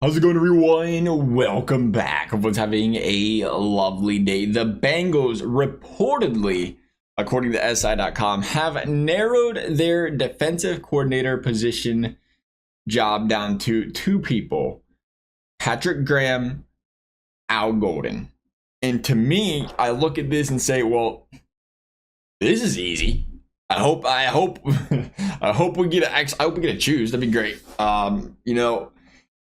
How's it going, everyone? Welcome back. Everyone's having a lovely day. The Bengals reportedly, according to SI.com, have narrowed their defensive coordinator position job down to two people: Patrick Graham, Al Golden. And to me, I look at this and say, well, this is easy. I hope I hope we get to choose. That'd be great.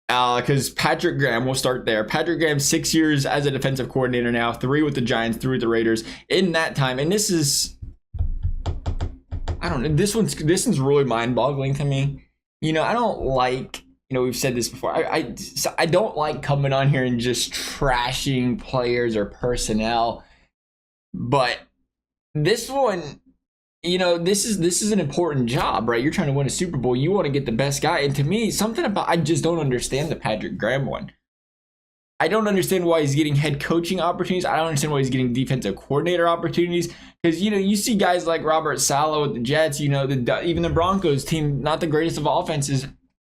Because Patrick Graham, we'll start there. Patrick Graham, 6 years as a defensive coordinator now, 3 with the Giants, 3 with the Raiders in that time. And this is, I don't know, this one's really mind-boggling to me. I don't like, we've said this before. I don't like coming on here and just trashing players or personnel. But this one, this is an important job, right? You're trying to win a Super Bowl. You want to get the best guy. And to me, I just don't understand the Patrick Graham one. I don't understand why he's getting head coaching opportunities. I don't understand why he's getting defensive coordinator opportunities. Because, you see guys like Robert Saleh with the Jets, even the Broncos team, not the greatest of offenses,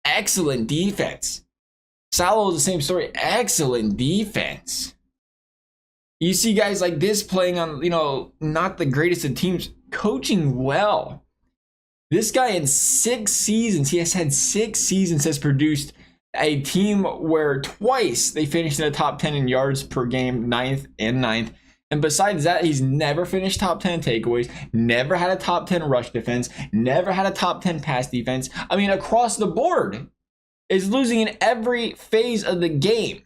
excellent defense. Saleh was the same story, excellent defense. You see guys like this playing on, not the greatest of teams, coaching well. This guy in 6 seasons, he has had 6 seasons, has produced a team where twice they finished in the top 10 in yards per game, 9th and 9th. And besides that, he's never finished top 10 takeaways, never had a top 10 rush defense, never had a top 10 pass defense. I mean, across the board, is losing in every phase of the game.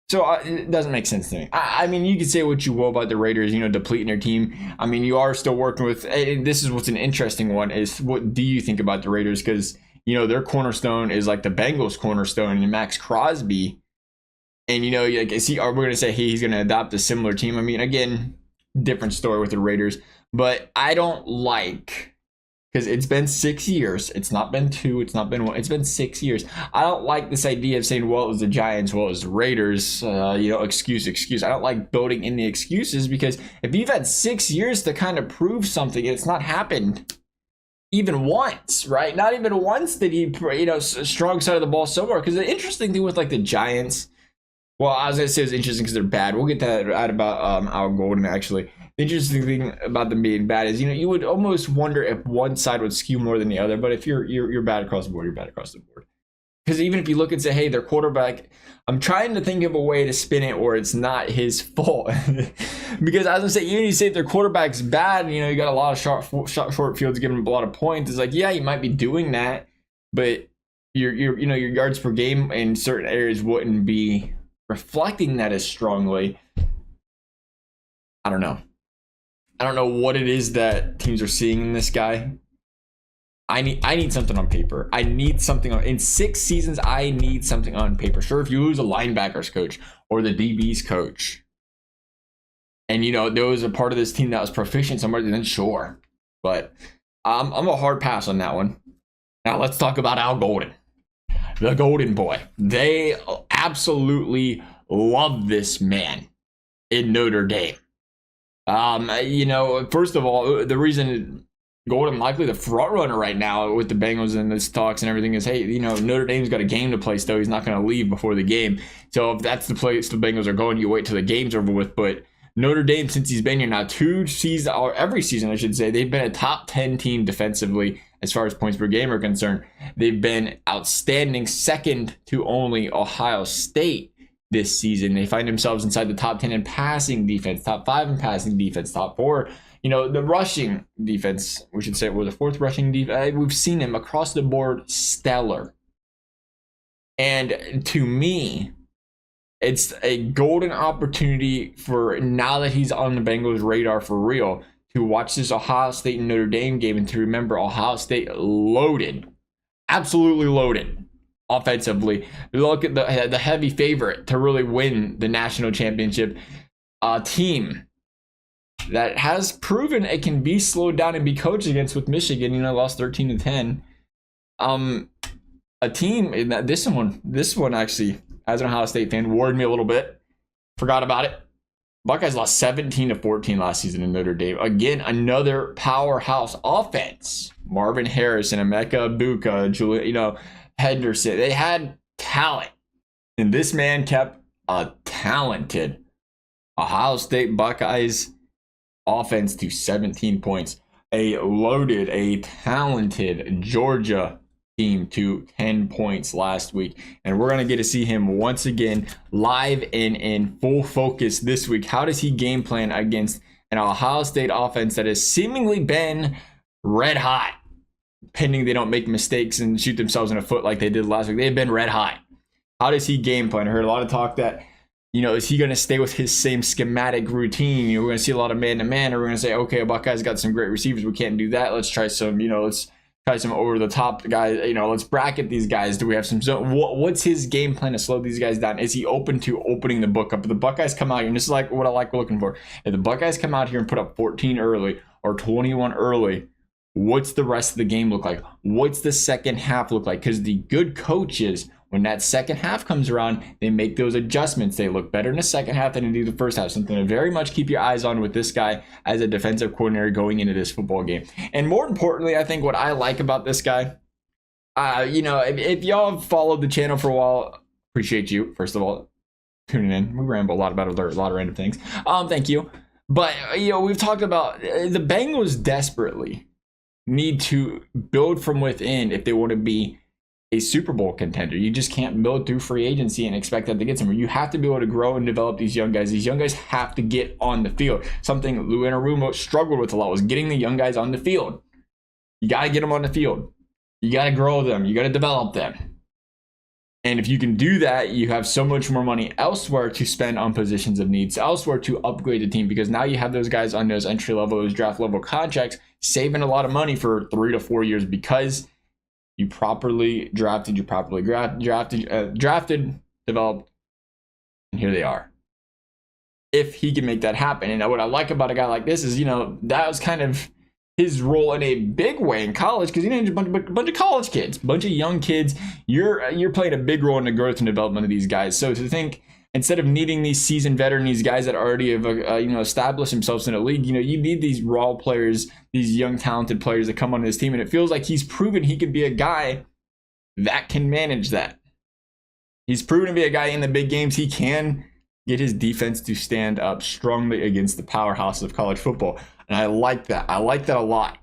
So it doesn't make sense to me. I mean, you can say what you will about the Raiders, depleting their team. I mean, you are still working with, this is what's an interesting one, is what do you think about the Raiders? Because, their cornerstone is like the Bengals cornerstone and Max Crosby. And, we're going to say, hey, he's going to adopt a similar team. I mean, again, different story with the Raiders. But I don't like, because it's been 6 years. It's not been 2. It's not been 1. It's been 6 years. I don't like this idea of saying, well, it was the Giants, well, it was the Raiders, excuse. I don't like building in the excuses, because if you've had 6 years to kind of prove something, it's not happened even once, right? Not even once did he, strong side of the ball somewhere. Because the interesting thing with like the Giants, well, I was going to say it's interesting because they're bad. We'll get to that out about Al Golden, actually. The interesting thing about them being bad is, you would almost wonder if one side would skew more than the other. But if you're bad across the board, you're bad across the board. Because even if you look and say, hey, their quarterback, I'm trying to think of a way to spin it where it's not his fault. Because as I say, even if you say if their quarterback's bad, you got a lot of short fields giving him a lot of points. It's like, yeah, you might be doing that, but your yards per game in certain areas wouldn't be reflecting that as strongly. I don't know what it is that teams are seeing in this guy. I need something on paper. I need something in 6 seasons. I need something on paper. Sure, if you lose a linebackers coach or the DBs coach, and there was a part of this team that was proficient somewhere, then sure. But I'm a hard pass on that one. Now let's talk about Al Golden, the Golden Boy. They absolutely love this man in Notre Dame. First of all, the reason Golden likely the front runner right now with the Bengals and this talks and everything is, hey, Notre Dame's got a game to play still. He's not going to leave before the game. So if that's the place the Bengals are going, you wait till the game's over with. But Notre Dame, since he's been here now 2 seasons, or every season I should say, they've been a top 10 team defensively as far as points per game are concerned. They've been outstanding, second to only Ohio State this season. They find themselves inside the top 10 in passing defense, top 5 in passing defense, top 4. The rushing defense, we should say, we're the 4th rushing defense. We've seen him across the board, stellar. And to me, it's a golden opportunity for, now that he's on the Bengals' radar for real, to watch this Ohio State and Notre Dame game and to remember Ohio State loaded, absolutely loaded. Offensively, look at the heavy favorite to really win the national championship, team that has proven it can be slowed down and be coached against with Michigan. Lost 13-10. A team that this one actually, as an Ohio State fan, worried me a little bit. Forgot about it. Buckeyes lost 17-14 last season in Notre Dame. Again, another powerhouse offense. Marvin Harrison, Emeka Egbuka, Julian, Henderson. They had talent. And this man kept a talented Ohio State Buckeyes offense to 17 points. A loaded, a talented Georgia team to 10 points last week. And we're going to get to see him once again live and in full focus this week. How does he game plan against an Ohio State offense that has seemingly been red hot, pending they don't make mistakes and shoot themselves in the foot like they did last week? They've been red hot. How does he game plan? I heard a lot of talk that, is he going to stay with his same schematic routine? We're going to see a lot of man-to-man, or we're going to say, okay, Buckeyes got some great receivers. We can't do that. Let's try some, let's try some over-the-top guys. Let's bracket these guys. Do we have some zone? What's his game plan to slow these guys down? Is he open to opening the book up? If the Buckeyes come out here, and this is like what I like looking for. If the Buckeyes come out here and put up 14 early or 21 early, what's the rest of the game look like? What's the second half look like? Because the good coaches, when that second half comes around, they make those adjustments. They look better in the second half than they do the first half. Something to very much keep your eyes on with this guy as a defensive coordinator going into this football game. And more importantly, I think what I like about this guy, if y'all have followed the channel for a while, appreciate you, first of all, tuning in. We ramble a lot about a lot of random things. Thank you. But, we've talked about the Bengals desperately need to build from within if they want to be a Super Bowl contender. You just can't build through free agency and expect that to get somewhere. You have to be able to grow and develop these young guys. These young guys have to get on the field. Something Lou Anarumo struggled with a lot was getting the young guys on the field. You got to get them on the field. You got to grow them. You got to develop them. And if you can do that, you have so much more money elsewhere to spend on positions of needs, elsewhere to upgrade the team, because now you have those guys on those entry level, those draft level contracts, saving a lot of money for 3 to 4 years because you properly drafted, developed, and here they are. If he can make that happen. And what I like about a guy like this is, that was kind of his role in a big way in college, because a bunch of college kids, a bunch of young kids. You're playing a big role in the growth and development of these guys. So to think, instead of needing these seasoned veteran, these guys that already have established themselves in a league, you need these raw players, these young talented players that come on this team, and it feels like he's proven he can be a guy that can manage that. He's proven to be a guy in the big games. He can get his defense to stand up strongly against the powerhouse of college football, and I like that. I like that a lot.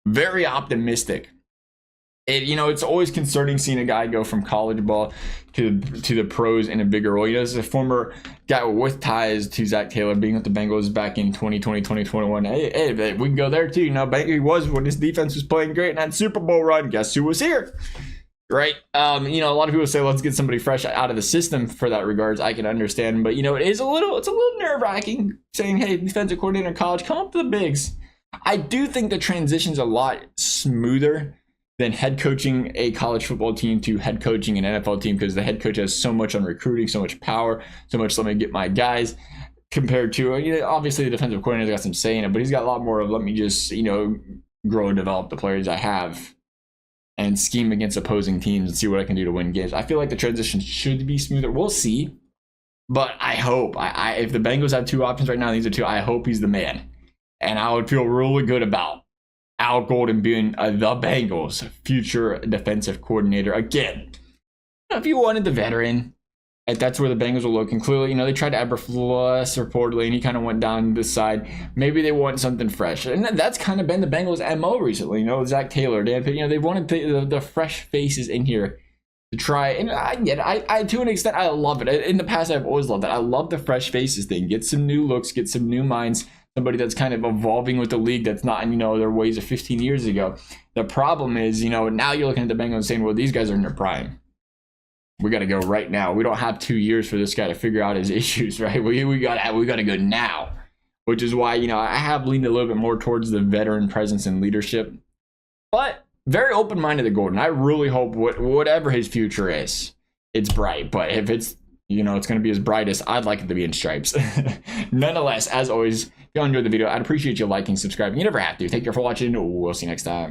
Very optimistic. It's always concerning seeing a guy go from college ball to the pros in a bigger role. As a former guy with ties to Zach Taylor, being with the Bengals back in 2020, 2021, hey, we can go there too. He was when his defense was playing great in that Super Bowl run. Guess who was here? Right? A lot of people say, let's get somebody fresh out of the system for that regards. I can understand, but it's a little nerve-wracking saying, hey, defensive coordinator in college, come up to the bigs. I do think the transition's a lot smoother than head coaching a college football team to head coaching an NFL team, because the head coach has so much on recruiting, so much power, so much let me get my guys, compared to, obviously the defensive coordinator's got some say in it, but he's got a lot more of let me just, grow and develop the players I have and scheme against opposing teams and see what I can do to win games. I feel like the transition should be smoother. We'll see. But I hope, if the Bengals have two options right now, these are two, I hope he's the man. And I would feel really good about Al Golden being the Bengals' future defensive coordinator. Again, if you wanted the veteran, if that's where the Bengals were looking, clearly, they tried Eberflus reportedly, and he kind of went down this side. Maybe they want something fresh. And that's kind of been the Bengals' MO recently. Zach Taylor, Dan Pitt, they wanted the fresh faces in here to try. And I get it. I to an extent, I love it. In the past, I've always loved it. I love the fresh faces thing. Get some new looks, get some new minds. Somebody that's kind of evolving with the league that's not in, their ways of 15 years ago. The problem is, now you're looking at the Bengals and saying, well, these guys are in their prime. We got to go right now. We don't have 2 years for this guy to figure out his issues, right? We got to go now, which is why, I have leaned a little bit more towards the veteran presence and leadership, but very open-minded to Golden. I really hope whatever his future is, it's bright, but if it's, it's going to be as bright as I'd like it to be in stripes. Nonetheless, as always, if you enjoyed the video, I'd appreciate you liking, subscribing. You never have to. Thank you for watching. We'll see you next time.